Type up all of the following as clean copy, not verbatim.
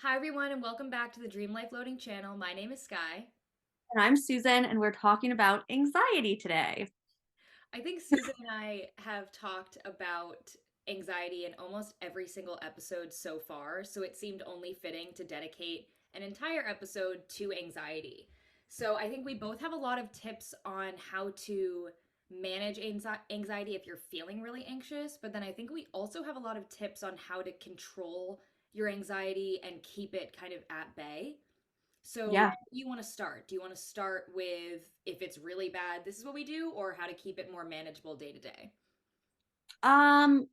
Hi, everyone, and welcome back to the Dream Life Loading channel. My name is Skye. And I'm Susan, and we're talking about anxiety today. I think Susan and I have talked about anxiety in almost every single episode so far, so it seemed only fitting to dedicate an entire episode to anxiety. So I think we both have a lot of tips on how to manage anxiety if you're feeling really anxious, but then I think we also have a lot of tips on how to control your anxiety and keep it kind of at bay. So, Yeah. where do you want to start? Do you want to start with if it's really bad, this is what we do, or how to keep it more manageable day to day?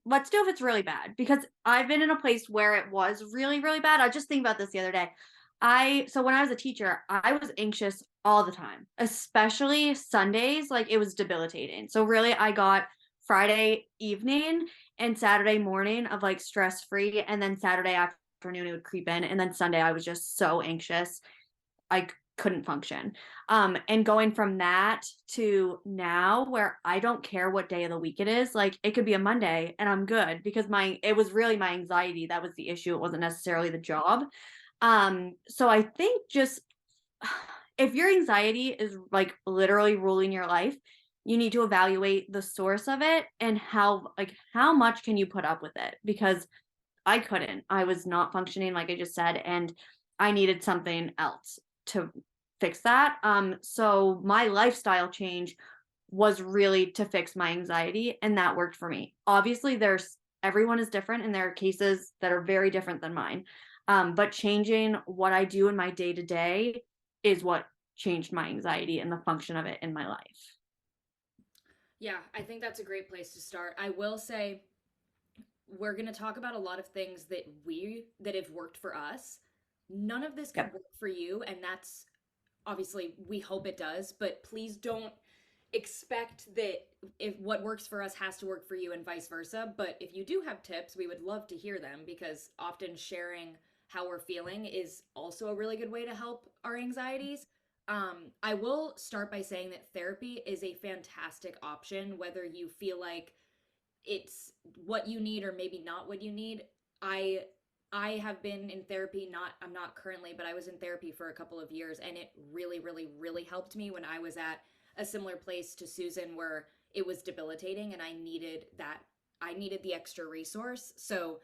Let's do if it's really bad because I've been in a place where it was really, really bad. I was just thinking about this the other day. So when I was a teacher, I was anxious all the time, especially Sundays. Like it was debilitating. So really, I got Friday evening and Saturday morning of like stress free, and then Saturday afternoon it would creep in, and then Sunday I was just so anxious I couldn't function. And going from that to now where I don't care what day of the week it is, like it could be a Monday and I'm good because it was really my anxiety that was the issue. It wasn't necessarily the job. So I think just if your anxiety is like literally ruling your life, you need to evaluate the source of it and how much can you put up with it because I couldn't. I was not functioning like I just said, and I needed something else to fix that. So my lifestyle change was really to fix my anxiety, and that worked for me. Obviously, there's everyone is different, and there are cases that are very different than mine. But changing what I do in my day to day is what changed my anxiety and the function of it in my life. Yeah, I think that's a great place to start. I will say we're going to talk about a lot of things that have worked for us. None of this could Yep. work for you, and that's obviously we hope it does, but please don't expect that if what works for us has to work for you and vice versa. But if you do have tips, we would love to hear them because often sharing how we're feeling is also a really good way to help our anxieties. I will start by saying that therapy is a fantastic option, whether you feel like it's what you need or maybe not what you need. I I have been in therapy, not I'm not currently, but I was in therapy for a couple of years and it really really helped me when I was at a similar place to Susan where it was debilitating and I needed the extra resource. So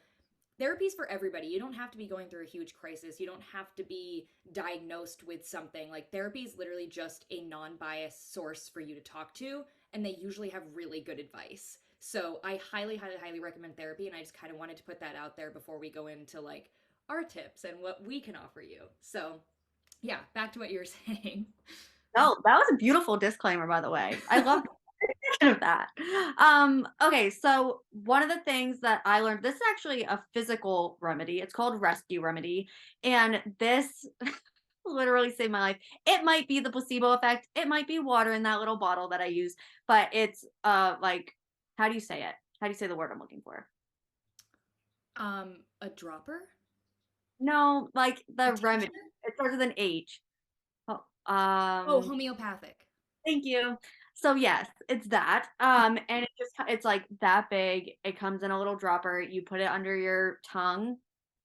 therapy's for everybody. You don't have to be going through a huge crisis. You don't have to be diagnosed with something. Like therapy is literally just a non-biased source for you to talk to, and they usually have really good advice. So I highly recommend therapy, and I just kind of wanted to put that out there before we go into like our tips and what we can offer you. So yeah, back to what you were saying. No, that was a beautiful disclaimer, by the way. I love of that. Okay, so one of the things that I learned, this is actually a physical remedy. It's called rescue remedy. And this literally saved my life. It might be the placebo effect. It might be water in that little bottle that I use, but it's like how do you say it? How do you say the word I'm looking for? A dropper? No, like A the remedy. tincture? It starts with an H. Oh, Oh, homeopathic. thank you. So yes, it's that. And it's like that big. It comes in a little dropper. You put it under your tongue,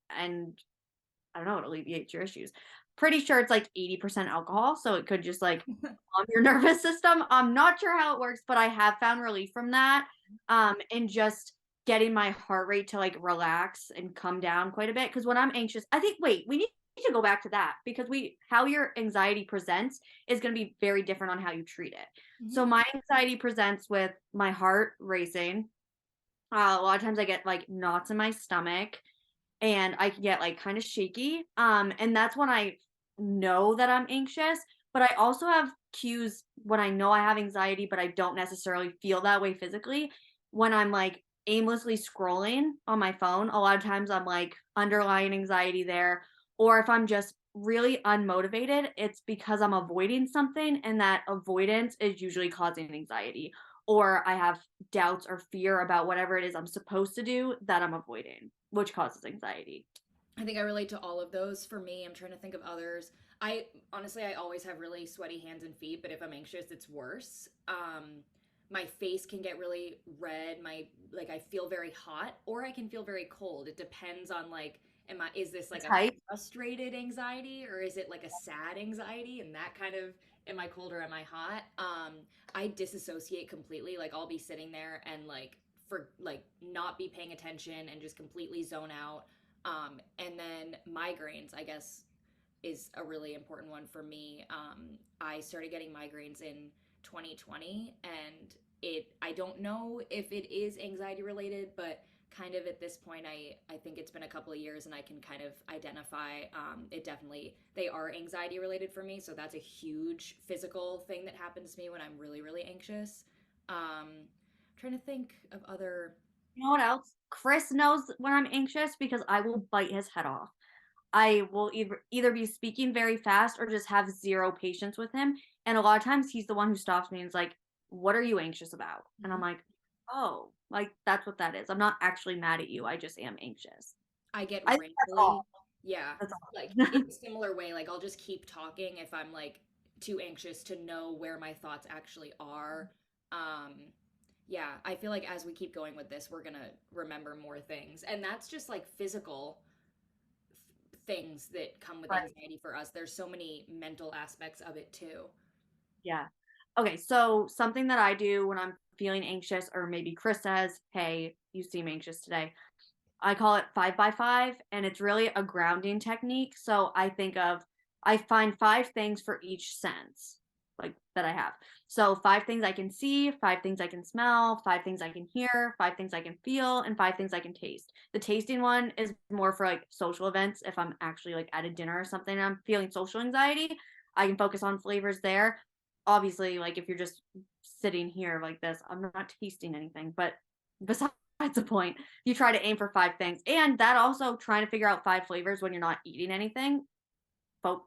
and I don't know, it alleviates your issues. Pretty sure it's like 80% alcohol, so it could just like calm your nervous system. I'm not sure how it works, but I have found relief from that. And just getting my heart rate to like relax and come down quite a bit. Because when I'm anxious, I think wait, we need to go back to that because we how your anxiety presents is going to be very different on how you treat it. So Mhm. my anxiety presents with my heart racing. A lot of times I get like knots in my stomach and I can get like kind of shaky. And that's when I know that I'm anxious, but I also have cues when I know I have anxiety, but I don't necessarily feel that way physically. When I'm like aimlessly scrolling on my phone, a lot of times I'm like underlying anxiety there. Or if I'm just really unmotivated, it's because I'm avoiding something, and that avoidance is usually causing anxiety. Or I have doubts or fear about whatever it is I'm supposed to do that I'm avoiding, which causes anxiety. I think I relate to all of those. For me, I'm trying to think of others. I honestly, I always have really sweaty hands and feet, but if I'm anxious, it's worse. My face can get really red. My like I feel very hot, or I can feel very cold. It depends on like Is this like a Type. frustrated anxiety, or is it like a sad anxiety, and that kind of, am I cold or am I hot? I disassociate completely. Like I'll be sitting there and like for like not be paying attention and just completely zone out. And then migraines, I guess, is a really important one for me. I started getting migraines in 2020, and I don't know if it is anxiety related, but kind of at this point, I think it's been a couple of years and I can kind of identify it definitely, they are anxiety related for me. So that's a huge physical thing that happens to me when I'm really, really anxious. Trying to think of other. You know what else? Chris knows when I'm anxious because I will bite his head off. I will either be speaking very fast or just have zero patience with him. And a lot of times he's the one who stops me and is like, "What are you anxious about?" And I'm Mhm. like, "Oh, like that's what that is. I'm not actually mad at you. I just am anxious." I get I think that's all. wrinkly. Yeah. That's Like all. in a similar way, like I'll just keep talking if I'm like too anxious to know where my thoughts actually are. Um, yeah, I feel like as we keep going with this, we're gonna remember more things. And that's just like physical things that come with Right. anxiety for us. There's so many mental aspects of it too. Yeah. Okay, so something that I do when I'm feeling anxious, or maybe Chris says, "Hey, you seem anxious today." I call it 5 by 5, and it's really a grounding technique. So I find 5 things for each sense, like that I have. So 5 things I can see, 5 things I can smell, 5 things I can hear, 5 things I can feel, and 5 things I can taste. The tasting one is more for like social events. If I'm actually like at a dinner or something and I'm feeling social anxiety, I can focus on flavors there. Obviously, like if you're just sitting here like this, I'm not tasting anything, but besides the point, you try to aim for 5 things. And that also trying to figure out 5 flavors when you're not eating anything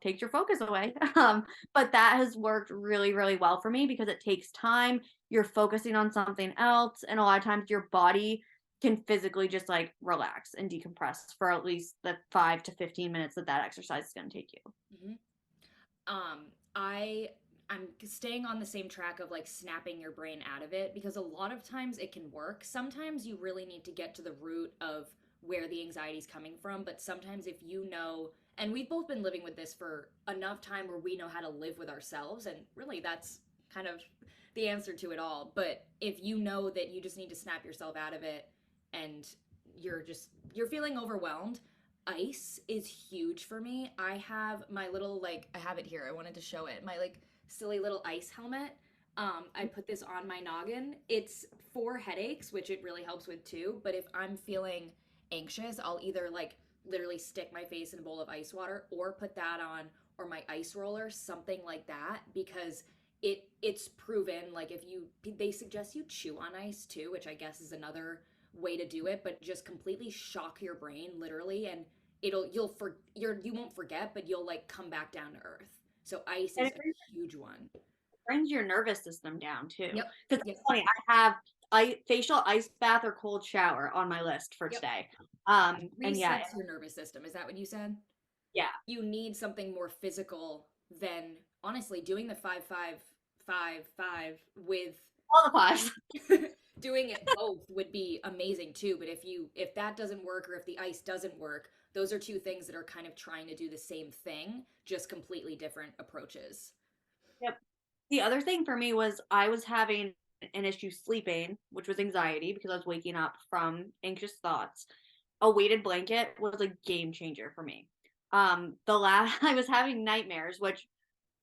takes your focus away. But that has worked really, really well for me because it takes time. You're focusing on something else, and a lot of times your body can physically just like relax and decompress for at least the 5 to 15 minutes that that exercise is going to take you. Hmm. Um, I I'm staying on the same track of like snapping your brain out of it because a lot of times it can work. Sometimes you really need to get to the root of where the anxiety is coming from, but sometimes if you know, and we've both been living with this for enough time where we know how to live with ourselves, and really that's kind of the answer to it all. But if you know that you just need to snap yourself out of it and you're feeling overwhelmed, ice is huge for me. I have my little like I have it here. I wanted to show it. My like silly little ice helmet. I put this on my noggin. It's for headaches, which it really helps with too. But if I'm feeling anxious, I'll either like literally stick my face in a bowl of ice water or put that on or my ice roller, something like that, because it's proven like if you they suggest you chew on ice too, which I guess is another way to do it, but just completely shock your brain literally, and you won't forget, but you'll like come back down to earth. So ice And is it a huge one. brings your nervous system down too. Yep. Because Yep. it's funny, I have facial ice bath or cold shower on my list for Yep. today. And yeah, Resets your nervous system. Is that what you said? yeah, You need something more physical than honestly doing the 5 5 5 5 with all the fives. doing it both would be amazing too. But if that doesn't work or if the ice doesn't work, those are two things that are kind of trying to do the same thing, just completely different approaches. Yep. The other thing for me was I was having an issue sleeping, which was anxiety because I was waking up from anxious thoughts. A weighted blanket was a game changer for me. The last I was having nightmares, which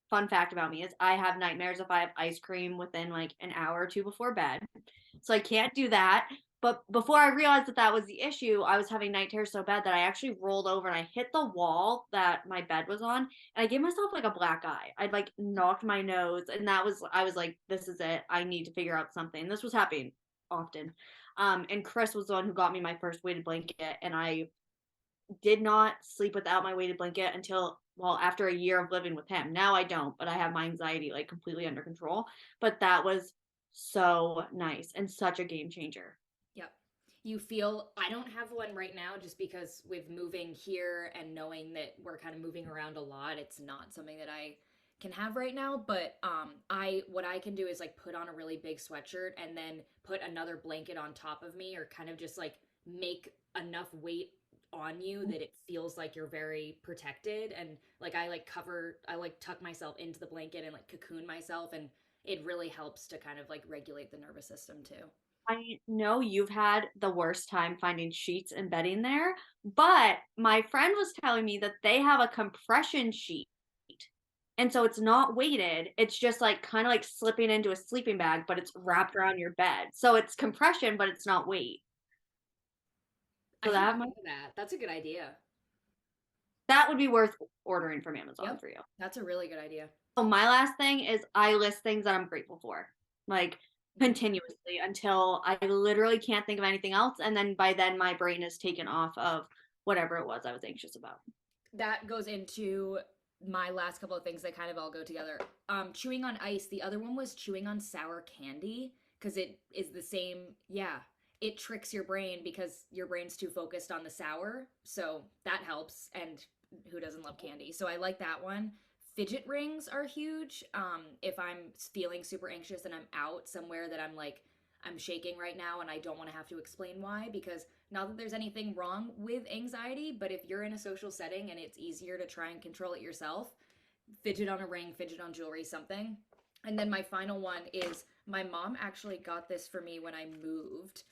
fun fact about me is I have nightmares if I have ice cream within like an hour or two before bed. So I can't do that. But before I realized that that was the issue, I was having night terrors so bad that I actually rolled over and I hit the wall that my bed was on. And I gave myself like a black eye. I'd like knocked my nose. And I was like, this is it. I need to figure out something. This was happening often. And Chris was the one who got me my first weighted blanket. And I did not sleep without my weighted blanket until, well, after a year of living with him. Now I don't, but I have my anxiety like completely under control. But that was so nice and such a game changer. Yep. You feel, I don't have one right now just because with moving here and knowing that we're kind of moving around a lot, it's not something that I can have right now, but I what I can do is like put on a really big sweatshirt and then put another blanket on top of me, or kind of just like make enough weight on you that it feels like you're very protected. And like I like tuck myself into the blanket and like cocoon myself, and it really helps to kind of like regulate the nervous system too. I know you've had the worst time finding sheets and bedding there, but my friend was telling me that they have a compression sheet. And so it's not weighted. It's just like kind of like slipping into a sleeping bag, but it's wrapped around your bed. So it's compression, but it's not weight. I So should that look might, into that. That's a good idea. that would be worth ordering from Amazon Yep. for you. That's a really good idea. So my last thing is I list things that I'm grateful for, like Mhm. continuously until I literally can't think of anything else. And then by then my brain is taken off of whatever it was I was anxious about. That goes into my last couple of things that kind of all go together. Chewing on ice. The other one was chewing on sour candy because it is the same. Yeah, it tricks your brain because your brain's too focused on the sour. So that helps. And who doesn't love candy? So I like that one. Fidget rings are huge. If I'm feeling super anxious and I'm out somewhere that I'm like, I'm shaking right now and I don't want to have to explain why, because not that there's anything wrong with anxiety, but if you're in a social setting and it's easier to try and control it yourself, fidget on a ring, fidget on jewelry, something. And then my final one is my mom actually got this for me when I moved.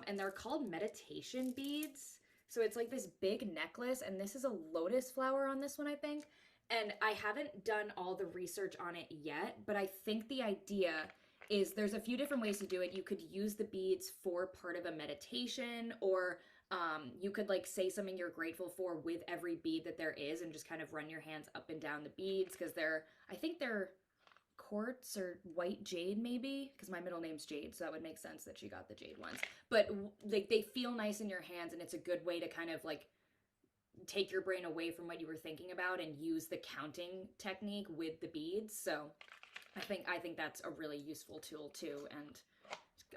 And they're called meditation beads. So it's like this big necklace, and this is a lotus flower on this one, I think. And I haven't done all the research on it yet, but I think the idea is there's a few different ways to do it. You could use the beads for part of a meditation, or you could like say something you're grateful for with every bead that there is, and just kind of run your hands up and down the beads because I think they're quartz or white jade, maybe, because my middle name's Jade, so that would make sense that she got the jade ones. But like they feel nice in your hands, and it's a good way to kind of like take your brain away from what you were thinking about and use the counting technique with the beads. So I think that's a really useful tool too, and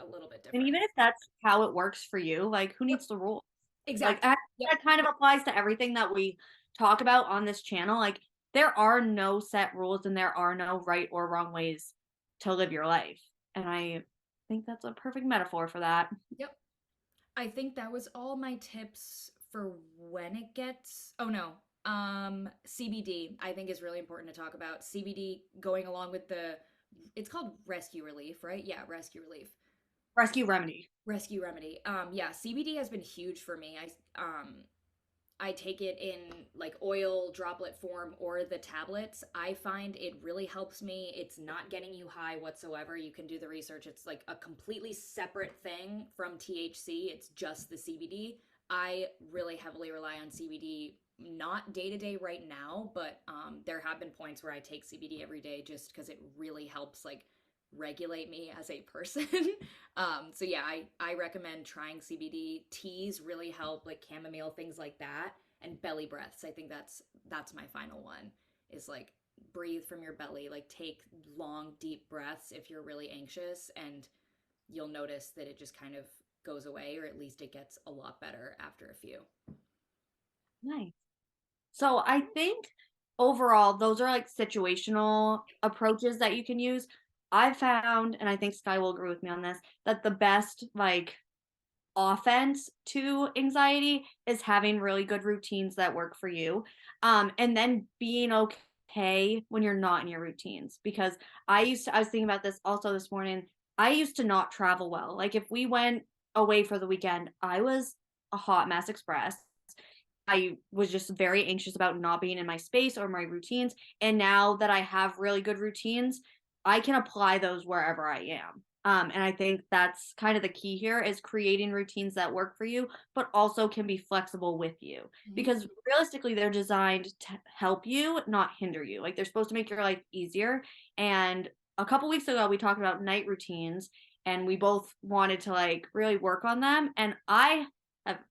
a little bit And different. even if that's how it works for you, like who Yep, needs the rule? Like exactly. that, Yep, that kind of applies to everything that we talk about on this channel. Like there are no set rules and there are no right or wrong ways to live your life. And I think that's a perfect metaphor for that. yep. I think that was all my tips for when it gets. Oh no. CBD I think is really important to talk about. CBD going along with the it's called rescue relief, right? Yeah, rescue relief. Rescue remedy. Rescue remedy. Yeah, CBD has been huge for me. I take it in like oil droplet form or the tablets. I find it really helps me. It's not getting you high whatsoever. You can do the research. It's like a completely separate thing from THC. It's just the CBD. I really heavily rely on CBD, not day to day right now, but there have been points where I take CBD every day just because it really helps like regulate me as a person. So yeah, I recommend trying CBD. Teas really help, like chamomile, things like that, and belly breaths. I think that's my final one. Is like breathe from your belly, like take long, deep breaths if you're really anxious, and you'll notice that it just kind of goes away, or at least it gets a lot better after a few. Nice. So I think overall, those are like situational approaches that you can use. I found, and I think Skye will agree with me on this, that the best like offense to anxiety is having really good routines that work for you. And then being okay when you're not in your routines. Because I was thinking about this also this morning. I used to not travel well. Like if we went away for the weekend, I was a hot mess express. I was just very anxious about not being in my space or my routines. And now that I have really good routines, I can apply those wherever I am. And I think that's kind of the key here is creating routines that work for you, but also can be flexible with you. Mm-hmm. Because realistically, they're designed to help you, not hinder you. Like they're supposed to make your life easier. And a couple weeks ago, we talked about night routines and we both wanted to like really work on them. And I've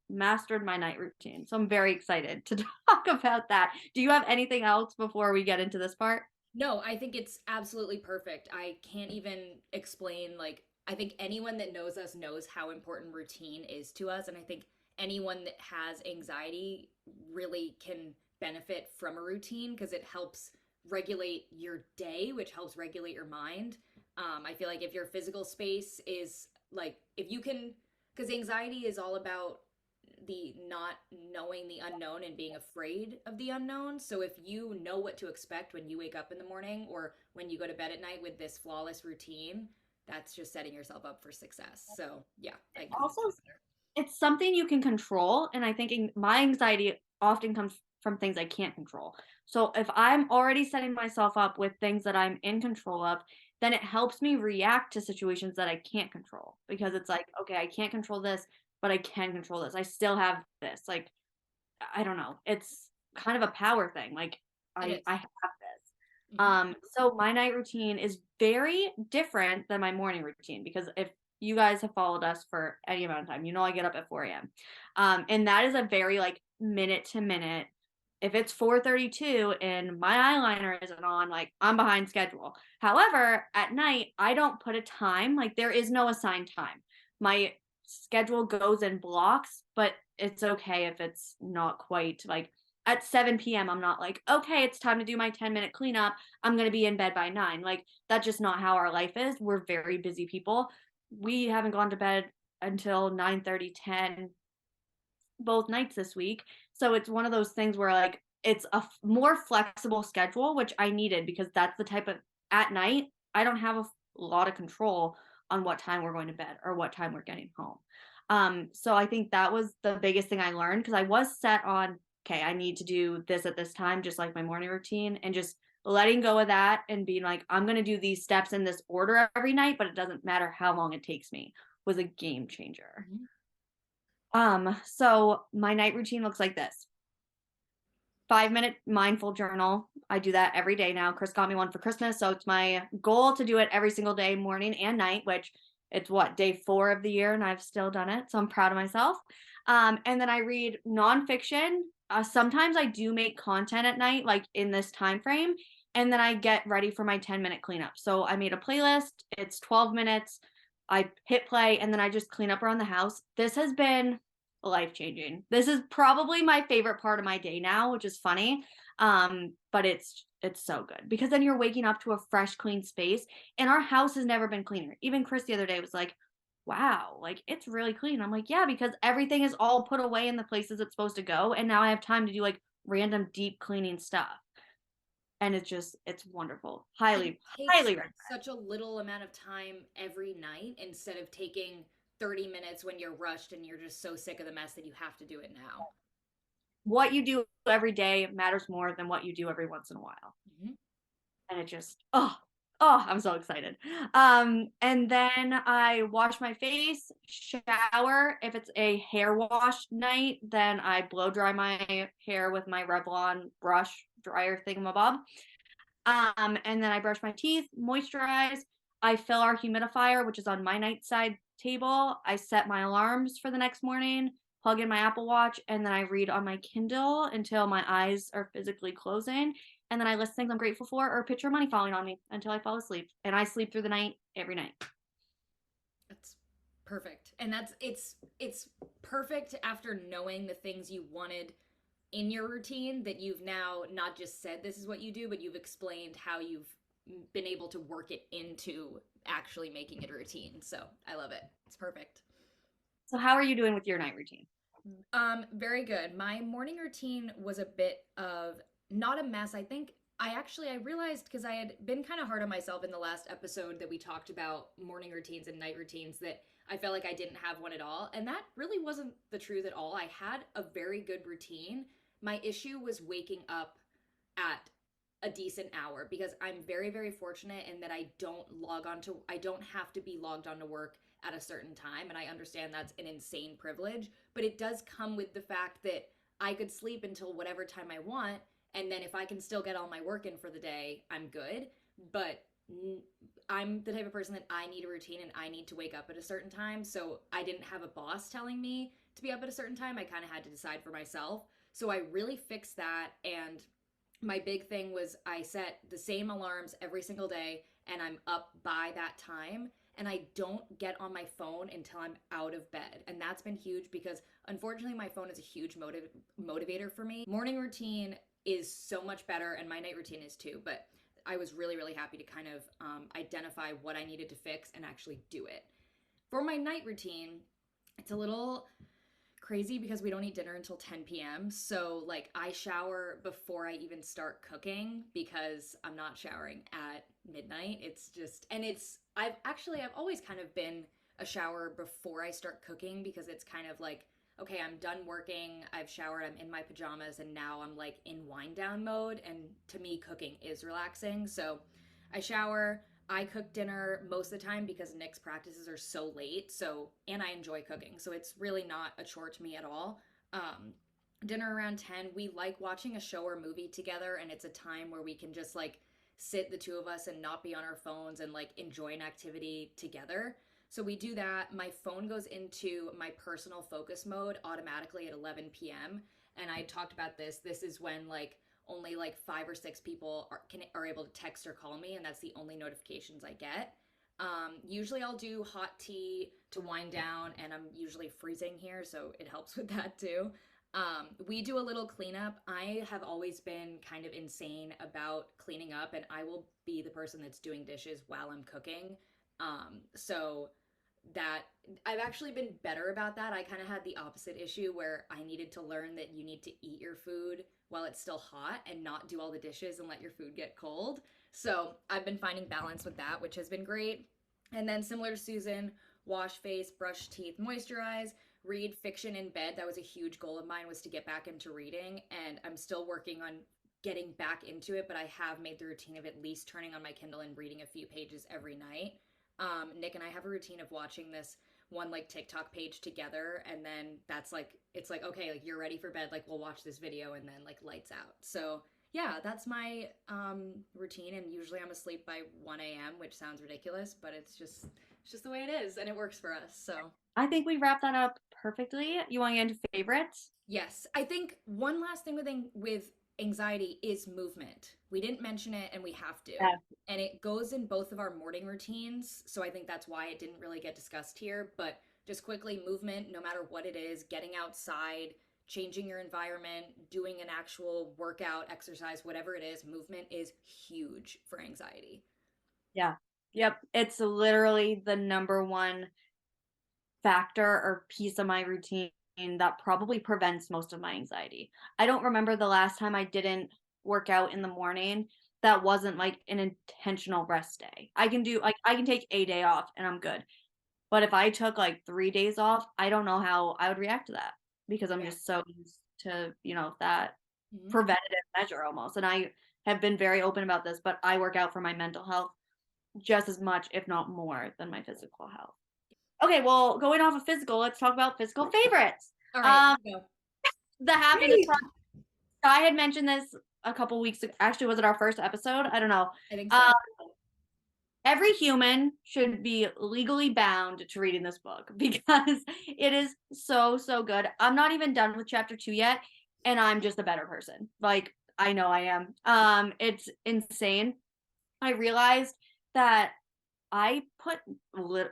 mastered my night routine. So I'm very excited to talk about that. Do you have anything else before we get into this part? No, I think it's absolutely perfect. I can't even explain, like, I think anyone that knows us knows how important routine is to us. And I think anyone that has anxiety really can benefit from a routine because it helps regulate your day, which helps regulate your mind. I feel like if your physical space is like, if you can, because anxiety is all about the not knowing the unknown and being afraid of the unknown. So if you know what to expect when you wake up in the morning or when you go to bed at night with this flawless routine, that's just setting yourself up for success. So yeah, I couldn't Also, agree better. it's something you can control, and I think my anxiety often comes from things I can't control. So if I'm already setting myself up with things that I'm in control of, then it helps me react to situations that I can't control, because it's like, okay, I can't control this, but I can control this. I still have this. Like, I don't know. It's kind of a power thing. Like, It I is. have this. Mm-hmm. So my night routine is very different than my morning routine, because if you guys have followed us for any amount of time, you know I get up at 4 a.m. And that is a very like minute to minute. If it's 4:32 and my eyeliner isn't on, like I'm behind schedule. However, at night I don't put a time. Like there is no assigned time. My schedule goes in blocks, but it's okay if it's not quite like at 7 p.m. I'm not like, okay, it's time to do my 10-minute cleanup. I'm going to be in bed by 9. Like, that's just not how our life is. We're very busy people. We haven't gone to bed until 9:30, 10 both nights this week. So it's one of those things where like it's a more flexible schedule, which I needed, because that's the type of at night I don't have a lot of control on what time we're going to bed or what time we're getting home. So I think that was the biggest thing I learned, because I was set on, okay, I need to do this at this time, just like my morning routine, and just letting go of that and being like, I'm going to do these steps in this order every night, but it doesn't matter how long it takes me, was a game changer. Mm-hmm. So my night routine looks like this: 5-minute mindful journal. I do that every day now. Chris got me one for Christmas, so it's my goal to do it every single day, morning and night, which it's what, day 4 of the year, and I've still done it. So I'm proud of myself. And then I read nonfiction. Sometimes I do make content at night, like in this time frame, and then I get ready for my 10-minute cleanup. So I made a playlist. It's 12 minutes. I hit play, and then I just clean up around the house. This has been life changing. This is probably my favorite part of my day now, which is funny. But it's so good, because then you're waking up to a fresh, clean space, and our house has never been cleaner. Even Chris the other day was like, "Wow, like it's really clean." I'm like, "Yeah, because everything is all put away in the places it's supposed to go, and now I have time to do like random deep cleaning stuff." And it's wonderful. And it Highly, takes highly recommend. such a little amount of time every night instead of taking 30 minutes when you're rushed and you're just so sick of the mess that you have to do it now. What you do every day matters more than what you do every once in a while. Mm-hmm. And it just, I'm so excited. And then I wash my face, shower. If it's a hair wash night, then I blow dry my hair with my Revlon brush dryer thingamabob. And then I brush my teeth, moisturize. I fill our humidifier, which is on my nightside table. I set my alarms for the next morning, plug in my Apple Watch, and then I read on my Kindle until my eyes are physically closing. And then I list things I'm grateful for, or a picture of money falling on me, until I fall asleep. And I sleep through the night every night. That's perfect. And it's perfect after knowing the things you wanted in your routine that you've now not just said this is what you do, but you've explained how you've been able to work it into actually making it a routine. So I love it. It's perfect. So, how are you doing with your night routine? Very good. My morning routine was a bit of not a mess. I think I realized because I had been kind of hard on myself in the last episode that we talked about morning routines and night routines that I felt like I didn't have one at all. And that really wasn't the truth at all. I had a very good routine. My issue was waking up at a decent hour because I'm very, very fortunate in that I don't have to be logged on to work at a certain time. And I understand that's an insane privilege, but it does come with the fact that I could sleep until whatever time I want. And then if I can still get all my work in for the day, I'm good. But I'm the type of person that I need a routine and I need to wake up at a certain time. So I didn't have a boss telling me to be up at a certain time. I kind of had to decide for myself. So I really fixed that. And my big thing was I set the same alarms every single day and I'm up by that time. And I don't get on my phone until I'm out of bed. And that's been huge because unfortunately, my phone is a huge motivator for me. Morning routine is so much better, and my night routine is too. But I was really, really happy to kind of identify what I needed to fix and actually do it. For my night routine, it's a little crazy because we don't eat dinner until 10 p.m. So like I shower before I even start cooking because I'm not showering at midnight. It's just and it's I've always kind of been a shower before I start cooking because it's kind of like okay, I'm done working, I've showered, I'm in my pajamas and now I'm like in wind down mode and to me cooking is relaxing. So I shower, I cook dinner most of the time because Nick's practices are so late. So, and I enjoy cooking. So it's really not a chore to me at all. Um, Dinner around 10, we like watching a show or movie together. And it's a time where we can just like sit, the two of us, and not be on our phones and like enjoy an activity together. So we do that. My phone goes into my personal focus mode automatically at 11 p.m. And I talked about this. This is when like only like 5 or 6 people are able to text or call me, and that's the only notifications I get. Usually I'll do hot tea to wind down, and I'm usually freezing here, so it helps with that too. We do a little cleanup. I have always been kind of insane about cleaning up, and I will be the person that's doing dishes while I'm cooking. So that I've actually been better about that. I kind of had the opposite issue where I needed to learn that you need to eat your food while it's still hot and not do all the dishes and let your food get cold. So I've been finding balance with that, which has been great. And then, similar to Susan, wash face, brush teeth, moisturize, read fiction in bed. That was a huge goal of mine, was to get back into reading, and I'm still working on getting back into it, but I have made the routine of at least turning on my Kindle and reading a few pages every night. Nick and I have a routine of watching this one like TikTok page together, and then that's like it's like okay, like you're ready for bed, like we'll watch this video, and then like lights out. So yeah, that's my routine, and usually I'm asleep by 1 a.m., which sounds ridiculous, but it's just the way it is, and it works for us. So I think we wrapped that up perfectly. You want to get into favorites? yes, I think one last thing with anxiety is movement. We didn't mention it, and we have to. Yeah. And it goes in both of our morning routines, so I think that's why it didn't really get discussed here. But just quickly, movement, no matter what it is, getting outside, changing your environment, doing an actual workout, exercise, whatever it is, movement is huge for anxiety. Yeah. Yep. It's literally the number one factor or piece of my routine that probably prevents most of my anxiety. I don't remember the last time I didn't work out in the morning that wasn't like an intentional rest day. I can do like I can take a day off and I'm good. But if I took like 3 days off, I don't know how I would react to that because I'm Yeah. just so used to, that Mhm. preventative measure almost. And I have been very open about this, but I work out for my mental health just as much, if not more, than my physical health. Okay, well, going off of physical, let's talk about physical favorites. All right, Um, let's go. the happiness Yay! project. I had mentioned this a couple weeks ago. Actually, was it our first episode? I don't know. I think Um, so. every human should be legally bound to reading this book because it is so, so good. I'm not even done with chapter 2 yet, and I'm just a better person. Like, I know I am. It's insane. I realized that I put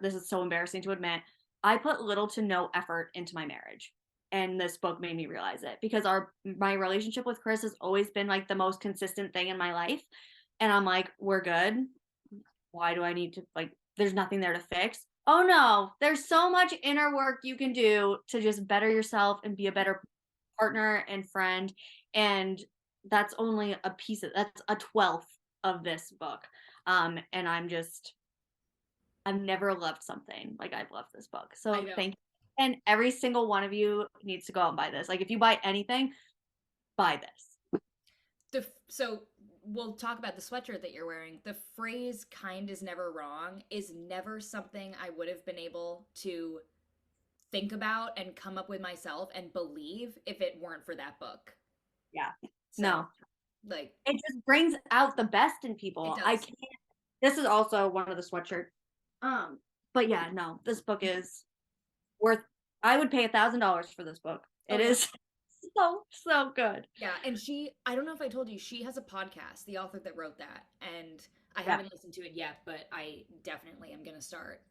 this is so embarrassing to admit. I put little to no effort into my marriage. And this book made me realize it because our my relationship with Chris has always been like the most consistent thing in my life. And I'm like, we're good. Why do I need to like there's nothing there to fix? Oh no, there's so much inner work you can do to just better yourself and be a better partner and friend. And that's only a piece of that's a 12th of this book. And I've never loved something like I've loved this book. I So know. thank you. And every single one of you needs to go out and buy this. Like if you buy anything, buy this. So we'll talk about the sweatshirt that you're wearing. The phrase "kind is never wrong" is never something I would have been able to think about and come up with myself and believe if it weren't for that book. Yeah. So, No. like, It just brings out the best in it people. I does. can't this is also one of the sweatshirts. Um, but yeah, no, this book is worth I would pay $1,000 for this book. Oh It yeah. is so, so good. Yeah, and I don't know if I told you, she has a podcast, the author that wrote that, and I Yeah. haven't listened to it yet, but I definitely am gonna start.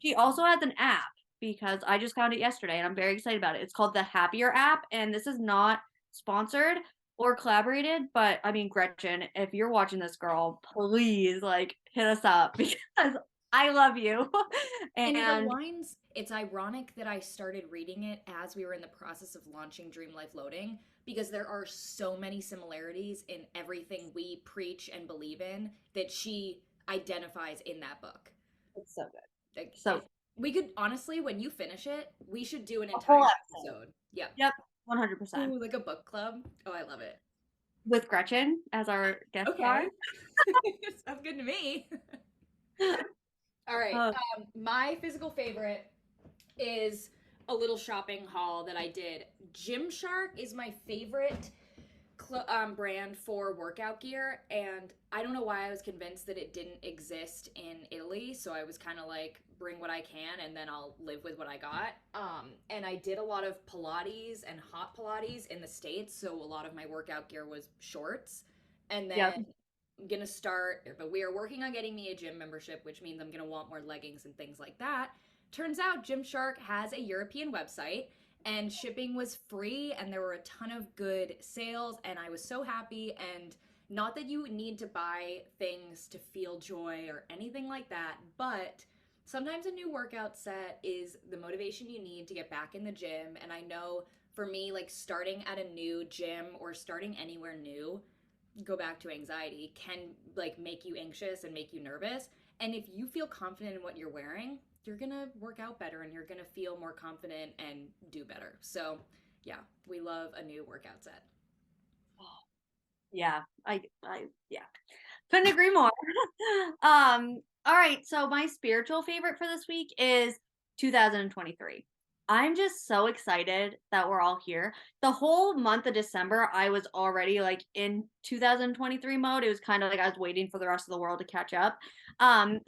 She also has an app because I just found it yesterday and I'm very excited about it. It's called the Happier app, and this is not sponsored or collaborated, but I mean, Gretchen, if you're watching this, girl, please like hit us up because I love you. And it And aligns. It's ironic that I started reading it as we were in the process of launching Dream Life Loading because there are so many similarities in everything we preach and believe in that she identifies in that book. it's so good. Like, So we could honestly, when you finish it, we should do an a whole entire episode. episode. Yep. Yep, 100%. Ooh, like a book club. Oh, I love it. With Gretchen as our guest star. Okay. Sounds good to me. All right. Uh, My physical favorite is a little shopping haul that I did. Gymshark is my favorite brand for workout gear, and I don't know why I was convinced that it didn't exist in Italy. So I was kind of like, bring what I can, and then I'll live with what I got. And I did a lot of Pilates and hot Pilates in the States, so a lot of my workout gear was shorts. And yep. then I'm gonna start, but we are working on getting me a gym membership, which means I'm gonna want more leggings and things like that. Turns out Gymshark has a European website and shipping was free and there were a ton of good sales and I was so happy. And not that you need to buy things to feel joy or anything like that, but sometimes a new workout set is the motivation you need to get back in the gym. And I know for me, like starting at a new gym or starting anywhere new, go back to anxiety, can like make you anxious and make you nervous. And if you feel confident in what you're wearing, you're gonna work out better and you're gonna feel more confident and do better. So yeah, we love a new workout set. Yeah. Yeah. Couldn't agree more. All right. So my spiritual favorite for this week is 2023. I'm just so excited that we're all here. The whole month of December, I was already like in 2023 mode. It was kind of like I was waiting for the rest of the world to catch up.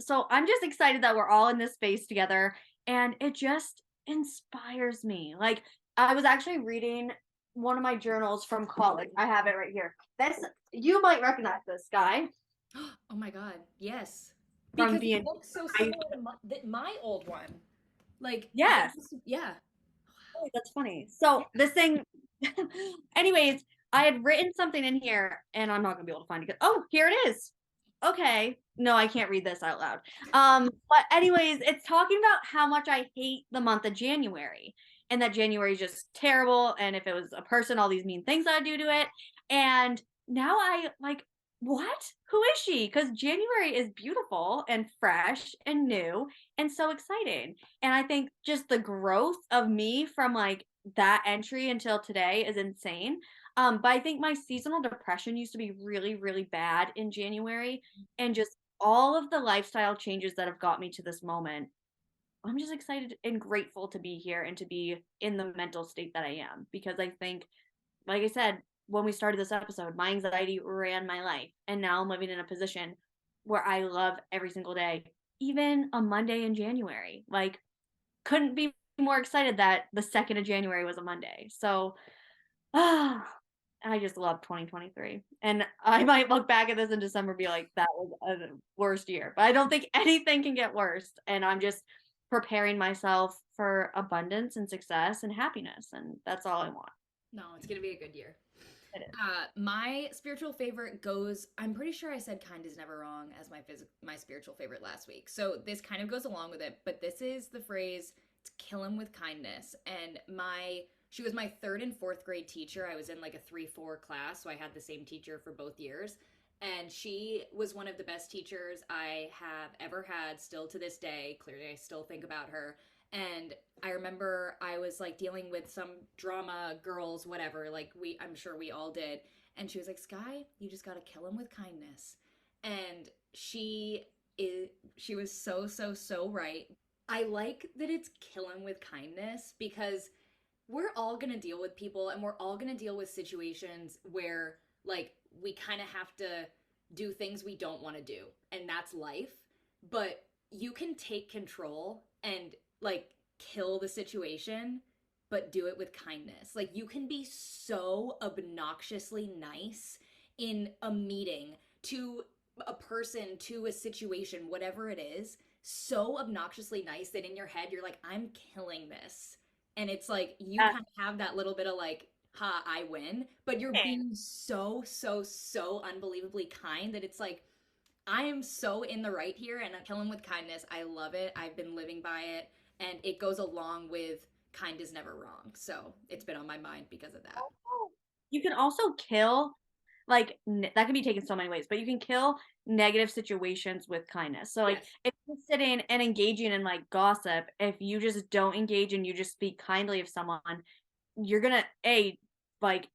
So I'm just excited that we're all in this space together and it just inspires me. Like I was actually reading one of my journals from college. I have it right here. This you might recognize this guy Oh my god, yes. from Because it being looks so I, similar to my old one. Like, yes. yeah. Oh, that's funny. So this thing anyways, I had written something in here and I'm not gonna be able to find it. Oh, here it is. Okay. No, I can't read this out loud. But anyways, it's talking about how much I hate the month of January and that January is just terrible. And if it was a person, all these mean things I do to it. And now I like, what? Who is she? Because January is beautiful and fresh and new and so exciting. And I think just the growth of me from like that entry until today is insane. But I think my seasonal depression used to be really, really bad in January. And just all of the lifestyle changes that have got me to this moment, I'm just excited and grateful to be here and to be in the mental state that I am. Because I think, like I said, when we started this episode, my anxiety ran my life. And now I'm living in a position where I love every single day, even a Monday in January. Like, couldn't be more excited that the 2nd of January was a Monday. So, ah, I just love 2023. And I might look back at this in December and be like, that was a worst year. But I don't think anything can get worse. And I'm just preparing myself for abundance and success and happiness. And that's all I want. No, it's gonna be a good year. It is. My spiritual favorite goes. I'm pretty sure I said "kind is never wrong" as my spiritual favorite last week. So this kind of goes along with it, but this is the phrase "to kill him with kindness." And she was my third and fourth grade teacher. I was in like a 3-4 class, so I had the same teacher for both years. And she was one of the best teachers I have ever had, still to this day. Clearly, I still think about her. And I remember I was like dealing with some drama, girls, whatever, like I'm sure we all did. And she was like, Skye, you just gotta kill him with kindness. And she was so, so, so right. I like that it's kill him with kindness because we're all gonna deal with people and we're all gonna deal with situations where like we kind of have to do things we don't want to do. And that's life. But you can take control and like kill the situation, but do it with kindness. Like you can be so obnoxiously nice in a meeting to a person, to a situation, whatever it is, so obnoxiously nice that in your head you're like, I'm killing this. And it's like you Yeah. kind of have that little bit of like, ha, I win, but you're being so, so, so unbelievably kind that it's like, I am so in the right here and kill him with kindness. I love it. I've been living by it, and it goes along with kind is never wrong. So it's been on my mind because of that. Oh. You can also kill, like, that can be taken so many ways, but you can kill negative situations with kindness. So, like, Yes. if you're sitting and engaging in, like, gossip, if you just don't engage and you just speak kindly of someone, you're gonna, like,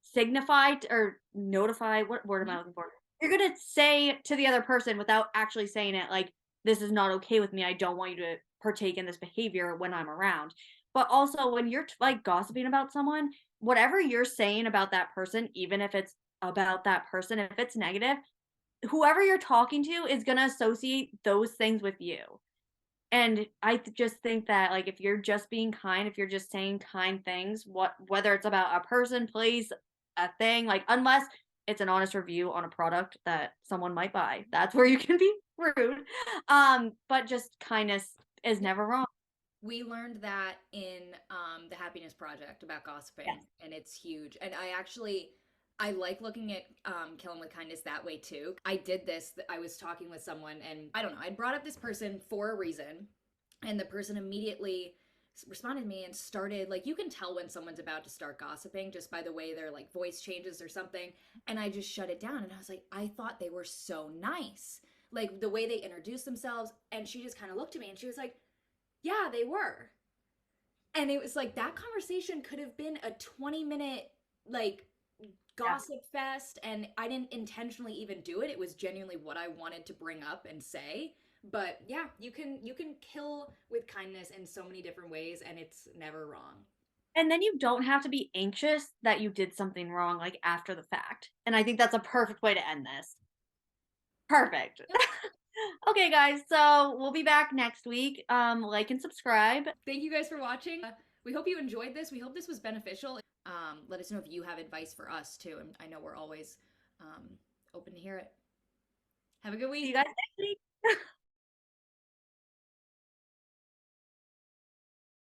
signify or notify, what word am Mhm. I looking for? You're gonna say to the other person without actually saying it, like, "This is not okay with me. I don't want you to partake in this behavior when I'm around." But also, when you're like gossiping about someone, whatever you're saying about that person, even if it's about that person, if it's negative, whoever you're talking to is gonna associate those things with you. And just think that, like, if you're just being kind, if you're just saying kind things, whether it's about a person, place, a thing, like, unless it's an honest review on a product that someone might buy, that's where you can be rude. But just kindness is Yeah. never wrong. We learned that in the Happiness Project about gossiping, Yes. and it's huge. And I like looking at Kill 'Em with Kindness that way too. I did this. I was talking with someone, and I don't know. I brought up this person for a reason, and the person immediately responded to me and started like you can tell when someone's about to start gossiping just by the way their like voice changes or something. And I just shut it down, and I was like, I thought they were so nice, like the way they introduced themselves. And she just kind of looked at me and she was like, yeah, they were. And it was like that conversation could have been a 20-minute like Yeah. gossip fest, and I didn't intentionally even do it. It was genuinely what I wanted to bring up and say. But yeah, you can kill with kindness in so many different ways, and it's never wrong. And then you don't have to be anxious that you did something wrong, like, after the fact. And I think that's a perfect way to end this. Perfect. Yep. Okay, guys, so we'll be back next week. Like and subscribe. Thank you guys for watching. We hope you enjoyed this. We hope this was beneficial. Let us know if you have advice for us too, and I know we're always um, open to hear it. Have a good See you week. guys next week.